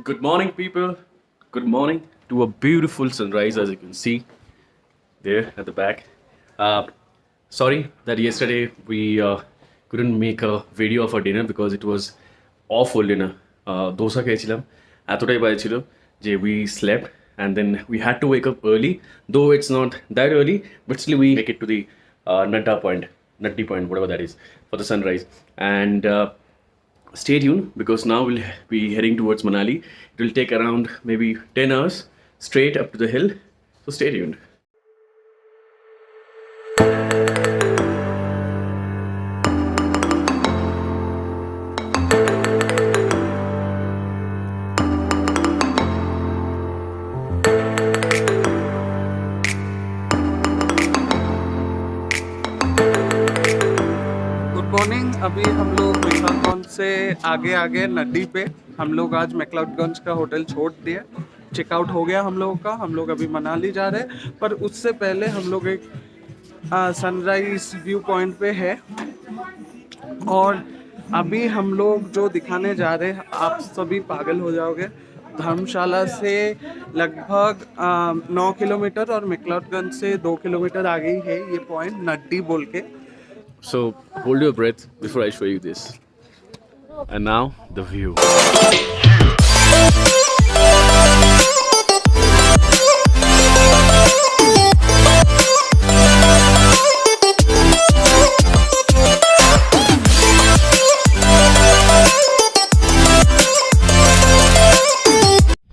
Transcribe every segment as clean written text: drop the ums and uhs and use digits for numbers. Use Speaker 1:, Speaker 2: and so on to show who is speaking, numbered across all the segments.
Speaker 1: Good morning, people. Good morning to a beautiful sunrise, as you can see there at the back. Sorry that yesterday we couldn't make a video of our dinner because it was awful dinner. Dosa খেয়েছিলাম এতটাই বাজে ছিল যে we slept and then we had to wake up early, though it's not that early, but still we make it to the Natti point, whatever that is, for the sunrise. And stay tuned because now we'll be heading towards Manali. It will take around maybe 10 hours straight up to the hill. So stay tuned.
Speaker 2: Morning. अभी हम लोग मैक्लाउडगंज से आगे नड्डी पे हम लोग आज मैक्लाउडगंज का होटल छोड़ दिए, चेकआउट हो गया हम लोगों का। हम लोग अभी मनाली जा रहे हैं, पर उससे पहले हम लोग एक सनराइज व्यू पॉइंट पे है और अभी हम लोग जो दिखाने जा रहे हैं आप सभी पागल हो जाओगे। धर्मशाला से लगभग 9 किलोमीटर और मैक्लाउडगंज से 2 किलोमीटर आगे ही है ये पॉइंट, नड्डी बोल के।
Speaker 1: So hold your breath before I show you this. And now the view.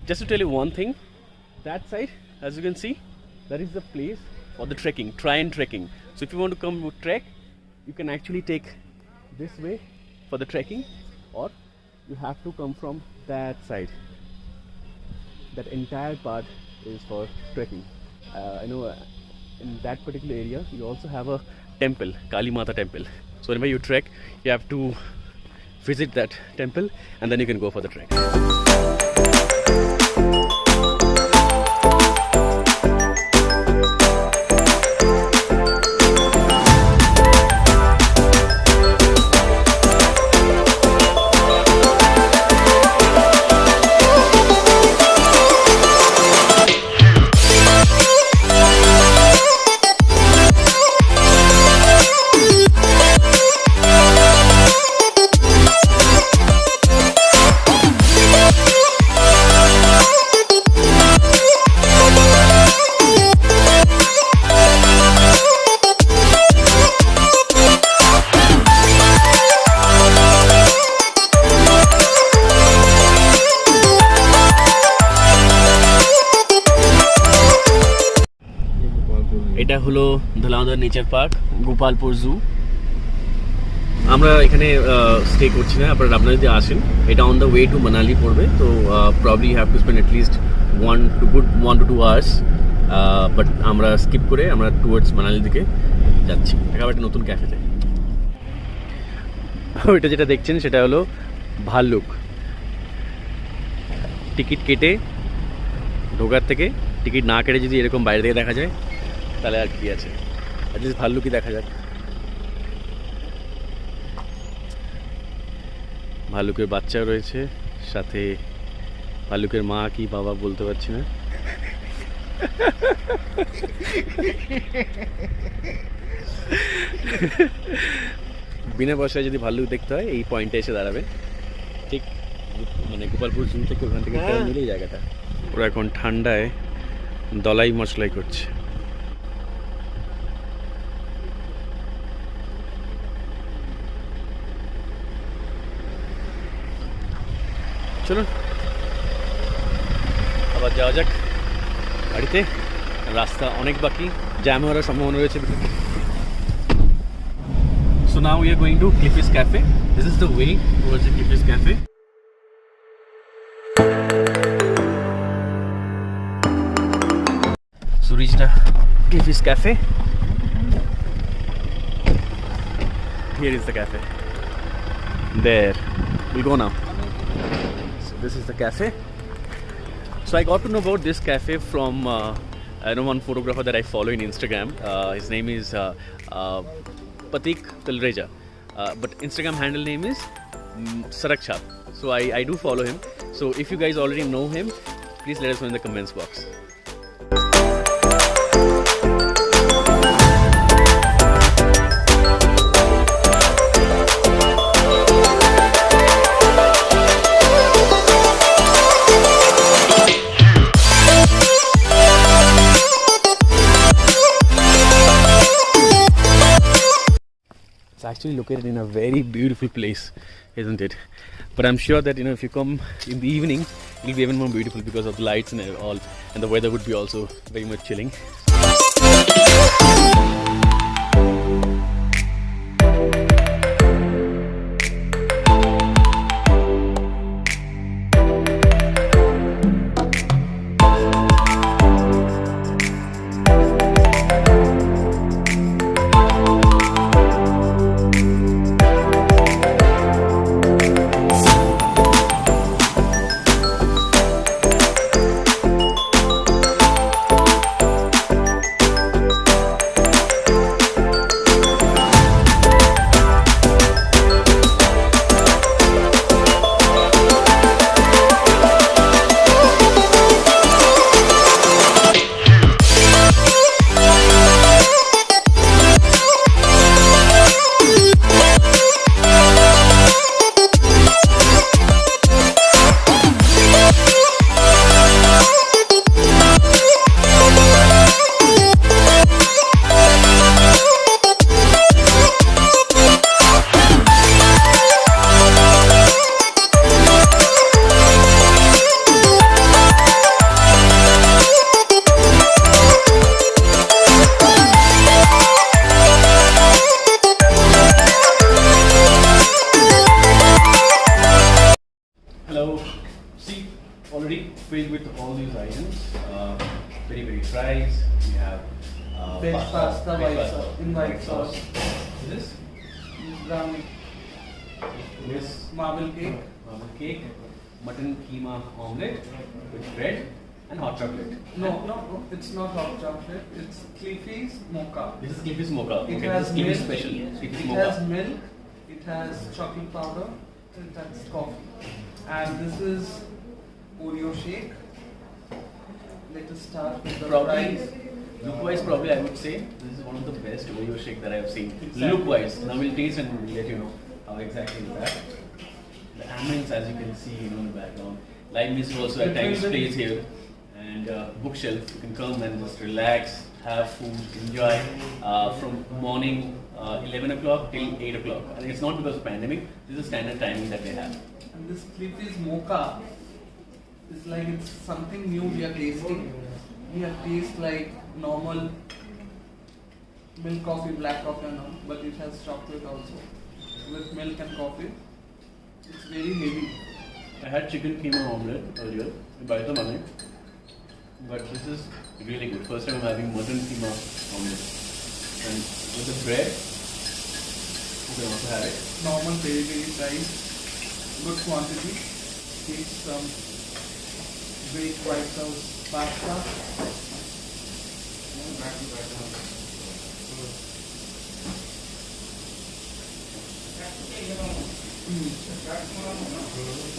Speaker 1: Just to tell you one thing, that side, as you can see, that is the place for the trekking, trekking. So if you want to come trek, you can actually take this way for the trekking, or you have to come from that side. That entire part is for trekking. I know in that particular area you also have a temple, Kali Mata temple. So whenever you trek, you have to visit that temple and then you can go for the trek. এটা হলো ধলাউদার nature park, Gopalpur জু। আমরা এখানে stay করছি না, আপনারা যদি আসেন, এটা on the way to Manali পড়বে, তো probably have to spend at least 1 to 2 hours, but আমরা স্কিপ করে আমরা টুয়ার্ডস মানালির দিকে যাচ্ছি। এখানে একটা নতুন ক্যাফেতে। ওইটা যেটা দেখছেন সেটা হলো ভাল্লুক। টিকিট কেটে ঢোকার থেকে, টিকিট না কেটে যদি এরকম বাইরে থেকে দেখা যায় তাহলে আর কি আছে, অ্যাটলিস্ট ভাল্লুকই দেখা যাক। ভাল্লুকের বাচ্চা রয়েছে সাথে, ভাল্লুকের মা কি বাবা বলতে পারছি না। বিনা পয়সায় যদি ভাল্লুক দেখতে হয় এই পয়েন্টে এসে দাঁড়াবে, ঠিক মানে গোপালপুর জু থেকে ওখান থেকে মিলে এই জায়গাটা। ওরা এখন ঠান্ডায় দলাই মশলাই করছে। চলুন আবার যাওয়া যাক বাড়িতে, রাস্তা অনেক বাকি, জ্যাম হওয়ার সম্ভাবনা রয়েছে। So now we are going to Cliffy's Cafe. This is the way towards the Cliffy's Cafe. Cliffy's Cafe. Here is the cafe. There. We'll go now. So this is the cafe. So I got to know about this cafe from I know one photographer that I follow in Instagram. His name is Patik Talreja. But Instagram handle name is Sarakshap. So I do follow him. So if you guys already know him, please let us know in the comments box. It's actually located in a very beautiful place, isn't it? But I'm sure that if you come in the evening, it'll be even more beautiful because of the lights and all, and the weather would be also very much chilling. Already filled with all these items. Very very fries. We have
Speaker 2: Veg pasta,
Speaker 1: veg
Speaker 2: white sauce, in white sauce.
Speaker 1: This
Speaker 2: Brownie,
Speaker 1: this
Speaker 2: marble cake.
Speaker 1: cake, mutton keema omelette with bread and hot chocolate.
Speaker 2: No, it's not hot chocolate. It's Cliffy's mocha.
Speaker 1: This is Cliffy's mocha.
Speaker 2: It
Speaker 1: Okay,
Speaker 2: has
Speaker 1: this is Cliffy's
Speaker 2: milk.
Speaker 1: special.
Speaker 2: It
Speaker 1: Cliffy's
Speaker 2: has
Speaker 1: mocha.
Speaker 2: milk. It has chocolate powder. And that's coffee. And this is Oreo shake. Let us start with the
Speaker 1: Probably,
Speaker 2: fries.
Speaker 1: look-wise, probably I would say this is one of the best Oreo shake that I have seen.
Speaker 2: Exactly.
Speaker 1: Look-wise, now we'll taste and we'll let you know how exactly is that. The ambience, as you can see, in the background. Live music also at times plays here, and bookshelf. You can come and just relax, have food, enjoy from morning 11 o'clock till 8 o'clock. And it's not because of pandemic. This is standard timing that they have.
Speaker 2: And this Cliffy's mocha is like it's something new we are tasting. We have taste like normal milk coffee, black coffee and all, but it has chocolate also with milk and coffee. It's very heavy.
Speaker 1: I had chicken keema omelette earlier by the money, but this is really good. First time I'm having mutton keema omelette, and with the bread, you can also have it.
Speaker 2: Normal peri peri fries, good quantity. Take some baked white sauce pasta.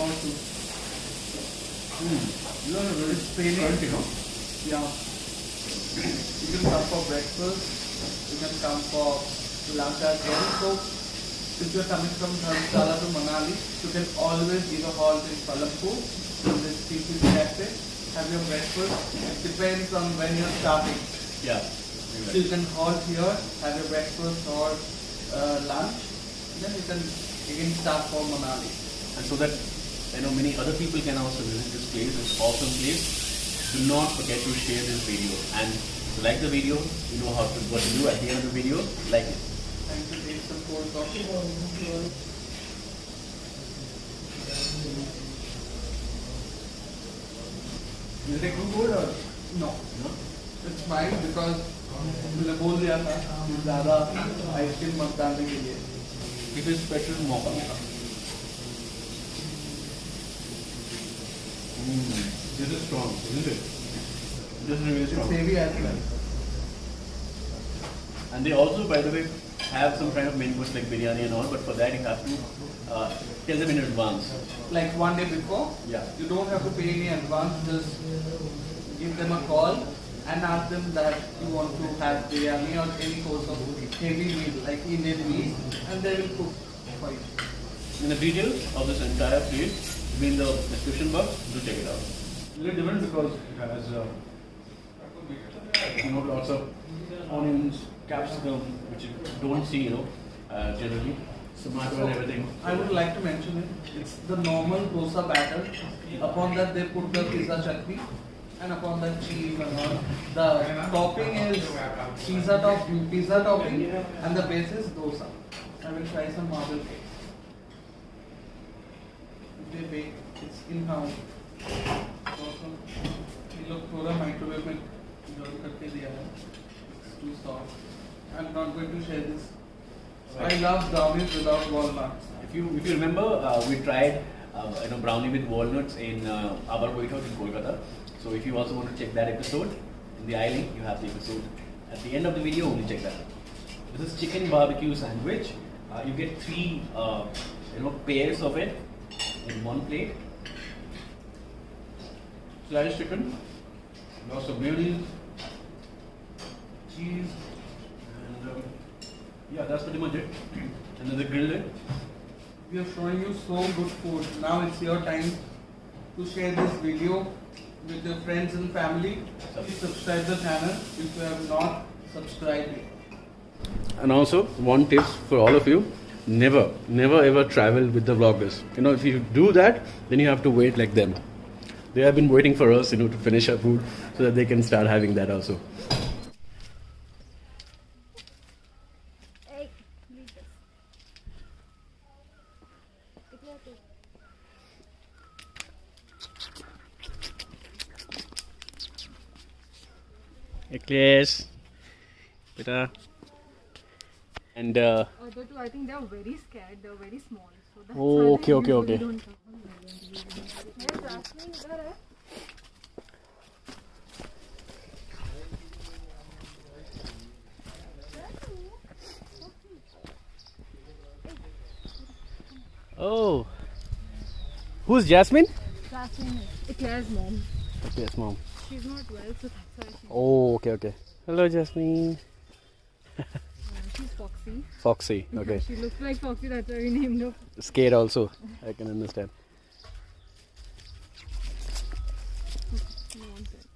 Speaker 2: Also, it's very yeah. You can come for breakfast. You can come for lunch as well. So, if you're coming from Dharamshala to Manali, you can always give a halt in Palampur in this Cliffy's Cafe. Have your breakfast. It depends on when you're starting.
Speaker 1: Yeah.
Speaker 2: So you can halt here, have your breakfast or lunch. Then you can again start for Manali.
Speaker 1: And so that many other people can also visit this place, this awesome place. Do not forget to share this video. And if you like the video, you know what to do at the end of the video. Like it.
Speaker 2: Time to take some cold coffee.
Speaker 1: Is it too cold or
Speaker 2: No.
Speaker 1: no?
Speaker 2: It's fine because मैंने बोल दिया था कि ज़्यादा ice cream मत डालने के लिए.
Speaker 1: It is special mocha. This is strong, isn't it? This is really
Speaker 2: It's
Speaker 1: strong.
Speaker 2: heavy as well.
Speaker 1: And they also, by the way, have some kind of main course like biryani and all, but for that you have to tell them in advance.
Speaker 2: Like one day before.
Speaker 1: Yeah.
Speaker 2: You don't have to pay any advance. Just give them a call and ask them that you want to have biryani or any course of heavy meal like Indian meal, and they will cook for you.
Speaker 1: And the details of this entire plate will be in the description box. Do check it out. It's a little different because it has lots of onions, capsicum, which you don't see, generally. Tomato and everything.
Speaker 2: I would like to mention it. It's the normal dosa batter. Upon that they put the pizza chutney, and upon that cheese and all. The topping is pizza topping, and the base is dosa. I will try some marble cakes. They bake. It's in-house. Also, ये लोग थोड़ा microwave में गर्म करके दिया है. It's too soft. I'm not going to share this. I love brownies without walnuts.
Speaker 1: If you remember, we tried brownie with walnuts in our White House in Kolkata. So if you also want to check that episode, in the eye link you have the episode. At the end of the video, only check that. This is chicken barbecue sandwich. You get 3 pairs of it in one plate. Sliced chicken, lots of mayonnaise, cheese, and yeah, that's pretty much it. And then they grilled it.
Speaker 2: We are showing you so good food. Now it's your time to share this video with your friends and family. Please subscribe the channel if you have not subscribed yet.
Speaker 1: And also, one tip for all of you: never ever travel with the vloggers. If you do that, then you have to wait like them. They have been waiting for us, to finish our food so that they can start having that also.
Speaker 3: Hey, leave this. कितना तो?
Speaker 1: Eclairs, beta, and
Speaker 3: Although too, I think they are very scared. They are very small. So that's
Speaker 1: Oh,
Speaker 3: why they
Speaker 1: okay, okay,
Speaker 3: usually
Speaker 1: okay.
Speaker 3: don't come. Yeah, Jasmine इधर है.
Speaker 1: oh, who's Jasmine?
Speaker 3: Jasmine is Eclair's mom.
Speaker 1: Yes, mom.
Speaker 3: She's not well, so that's why
Speaker 1: Oh, okay. Hello, Jasmine.
Speaker 3: she's Foxy.
Speaker 1: Foxy. Okay.
Speaker 3: She looks like Foxy. That's why we named her.
Speaker 1: Scared also. I can understand.
Speaker 3: She wants it.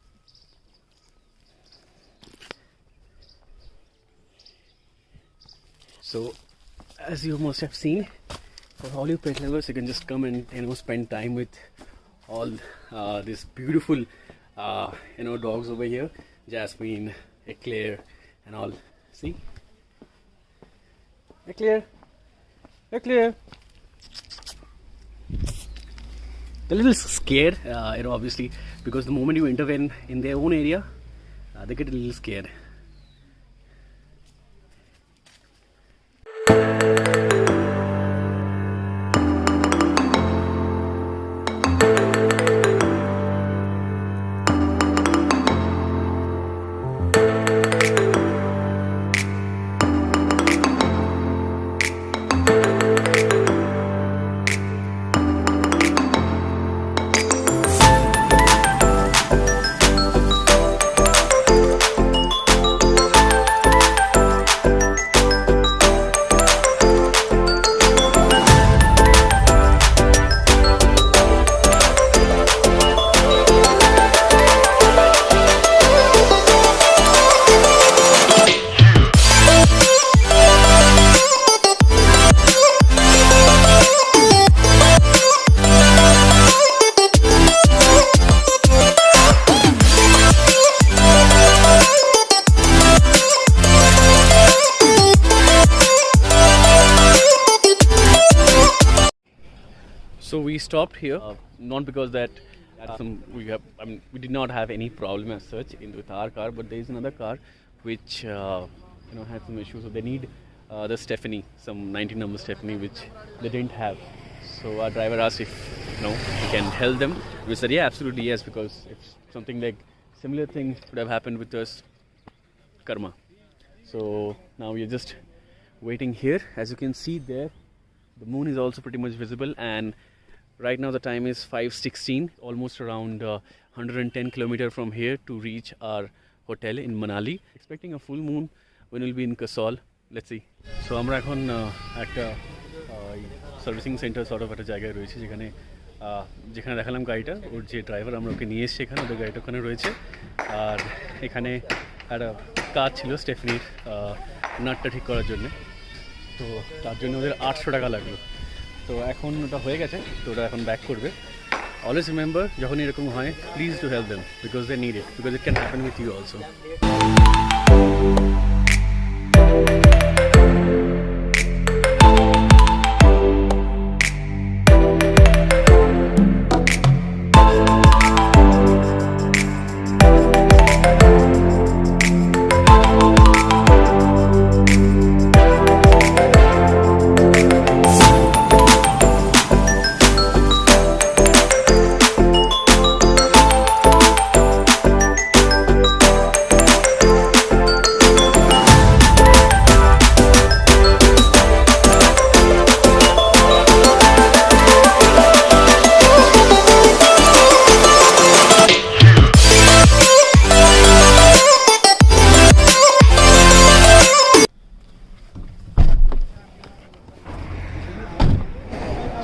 Speaker 1: So, as you must have seen, for all you pet lovers, you can just come and spend time with all these beautiful dogs over here, Jasmine, Eclair, and all. See, Eclair. They're a little scared, obviously, because the moment you intervene in their own area, they get a little scared. So we stopped here, not because that We did not have any problem as such with our car, but there is another car which had some issues. So they need the Stephanie, some 19 number Stephanie, which they didn't have. So our driver asked if we can help them. We said yeah, absolutely yes, because if something like similar thing could have happened with us, karma. So now we are just waiting here. As you can see there, the moon is also pretty much visible, and right now the time is 5:16, almost around 110 kilometers from here to reach our hotel in Manali. Expecting a full moon when we'll be in Kasol. Let's see. So আমরা এখন একটা servicing centre sort of একটা জায়গায় রয়েছে, যেখানে দেখালাম গাড়িটা, ওর যে ড্রাইভার আমরা ওকে নিয়ে এসেছি এখানে, ওদের গাড়িটা ওখানে রয়েছে। আর এখানে একটা কাজ ছিল স্টেফনির নাটটা ঠিক করার জন্য, তো তার জন্য ওদের 800 টাকা লাগলো। তো এখন ওটা হয়ে গেছে, তো ওটা এখন ব্যাক করবে। অলওয়েজ রিমেম্বার, যখন এরকম হয় please to help them, because they need it, because it can happen with you also.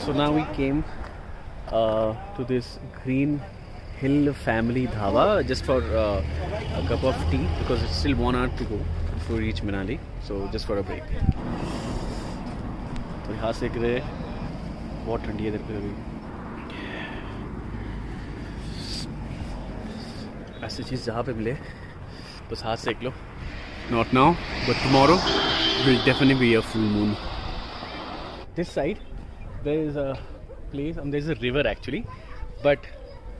Speaker 1: So now we came to this Green Hill Family Dhaba just for a cup of tea, because it's still 1 hour to go before we reach Manali. So just for a break. तो यहाँ से इधर बहुत ठंडी है इधर पे अभी। ऐसी चीज़ जहाँ पे मिले बस हाथ सेक लो। Not now, but tomorrow will definitely be a full moon. This side there is a place, and there is a river actually, but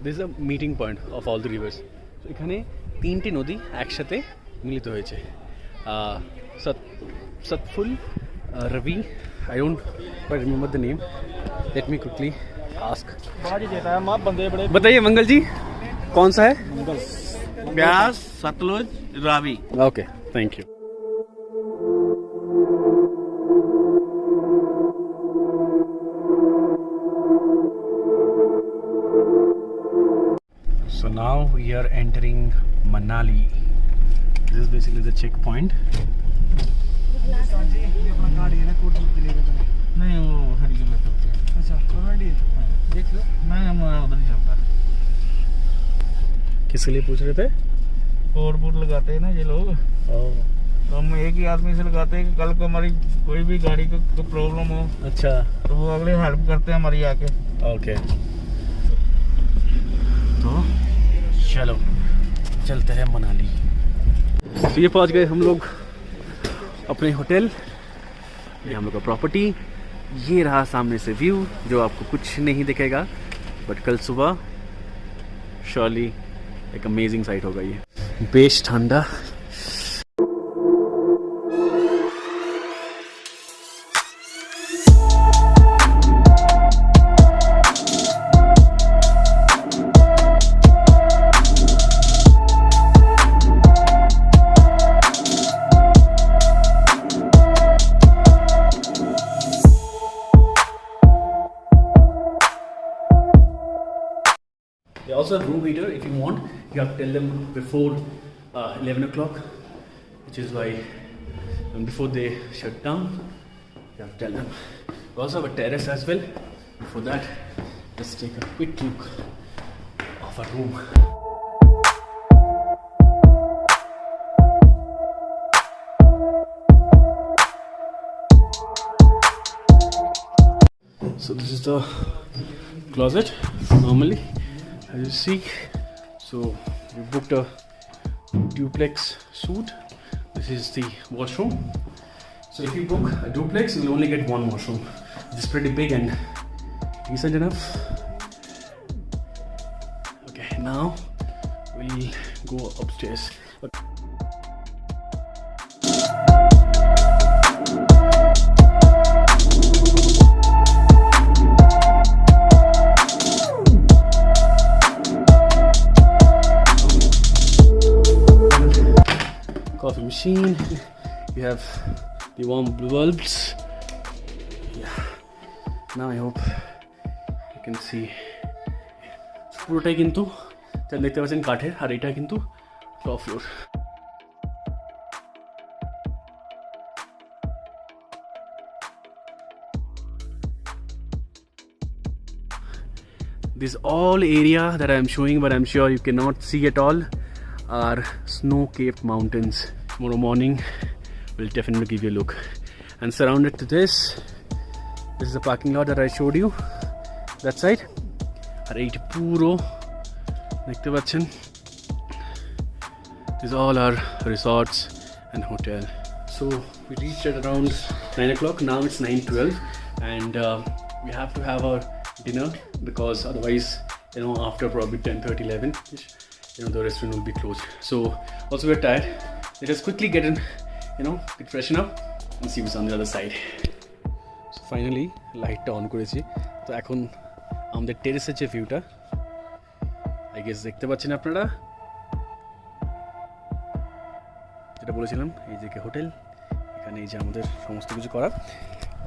Speaker 1: this is a meeting point of all the rivers. So এখানে 3টি নদী একসাথে মিলিত হয়েছে। Satful, Ravi, I don't quite remember the name. Let me quickly ask. बताइए मंगल जी, कौन सा है?
Speaker 4: Beas, Sutlej, Ravi.
Speaker 1: Okay, thank you. So now we are entering Manali. This is basically the checkpoint.
Speaker 4: नहीं वो हरी में चलते हैं।
Speaker 2: अच्छा, देख लो।
Speaker 4: नहीं हम उधर ही चलता है।
Speaker 1: किसके लिए पूछ रहे थे?
Speaker 4: कोड लगाते हैं ना ये लोग, तो हम एक ही आदमी से लगाते हैं कि कल को हमारी कोई भी गाड़ी को प्रॉब्लम हो,
Speaker 1: अच्छा,
Speaker 4: तो वो अगले हेल्प करते हैं हमारी आके।
Speaker 1: ओके, तो चलो चलते हैं मनाली। तो ये पहुंच गए हम लोग अपने होटल, ये हम लोग का प्रॉपर्टी। ये रहा सामने से व्यू, जो आपको कुछ नहीं दिखेगा, बट कल सुबह श्योरली एक अमेजिंग साइट होगा ये। बेश ठंडा। They also have room heater if you want. You have to tell them before 11 o'clock, which is why, and before they shut down, you have to tell them. We also have a terrace as well. For that, let's take a quick look of our room. So this is the closet normally, as you see. So we booked a duplex suite. This is the washroom. So if you book a duplex, you will only get one washroom. This is pretty big and decent enough. Okay, now we'll go upstairs. Coffee machine. You have the warm bulbs. Yeah. Now I hope you can see. পুরোটাই কিন্তু দেখতে পাচ্ছেন কাঠের, আর এটা কিন্তু top floor. This all area that I am showing, but I'm sure you cannot see at all, are snow-capped mountains. Tomorrow morning will definitely give you a look. And surrounded to this is the parking lot that I showed you, that side. আর এইটি পুরো দেখতে পাচ্ছেন, these all are resorts and hotel. So we reached at around 9 o'clock. Now it's 9:12, and we have to have our dinner, because otherwise, after probably 10:30, 11, the restaurant will be closed. So also we're tired. Let us quickly get in, get freshen up and see what's on the other side. So finally লাইটটা on করেছি। তো এখন আমাদের টেরেসের যে ভিউটা, I guess দেখতে পাচ্ছেন আপনারা, যেটা বলেছিলাম, এই যে হোটেল, এখানে এই যে আমাদের সমস্ত কিছু করা।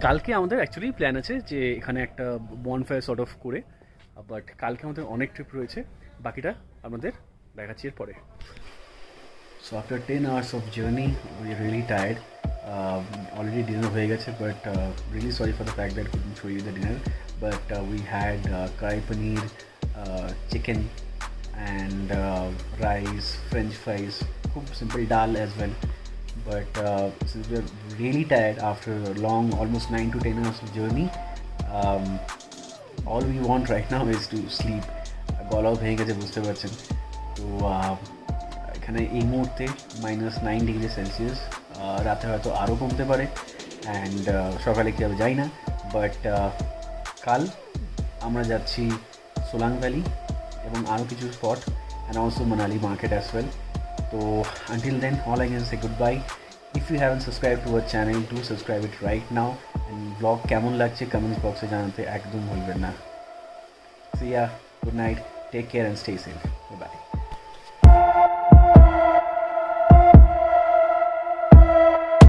Speaker 1: কালকে আমাদের অ্যাকচুয়ালি প্ল্যান আছে যে এখানে একটা বনফায়ার সর্ট অফ করে, বাট কালকে আমাদের অনেক ট্রিপ রয়েছে, বাকিটা আপনাদের দেখাচ্ছি এর পরে। So after 10 hours of journey, we're really tired. Already dinner হয়ে গেছে, but really sorry for the fact that I couldn't show you the dinner. But we had karai paneer, chicken, and rice, French fries, खूब simple dal as well. But since we're really tired after a long, almost 9 to 10 hours of journey, all we want right now is to sleep. গলাও ভেঙে গেছে, বুঝতে পারছেন। তো এখানে এই মুহূর্তে -9 degree Celsius, রাতে হয়তো আরও কমতে পারে, অ্যান্ড সকালে কি আমি যাই না। বাট কাল আমরা যাচ্ছি সোলাং ভ্যালি এবং আরও কিছু spot, and also Manali market as well. তো until then, all I can say good bye. If you haven't subscribe to our channel, do subscribe it right now, and blog কেমন লাগছে কমেন্টস বক্সে জানাতে একদম ভুলবেন না। See ya, good night, take care and stay safe, by.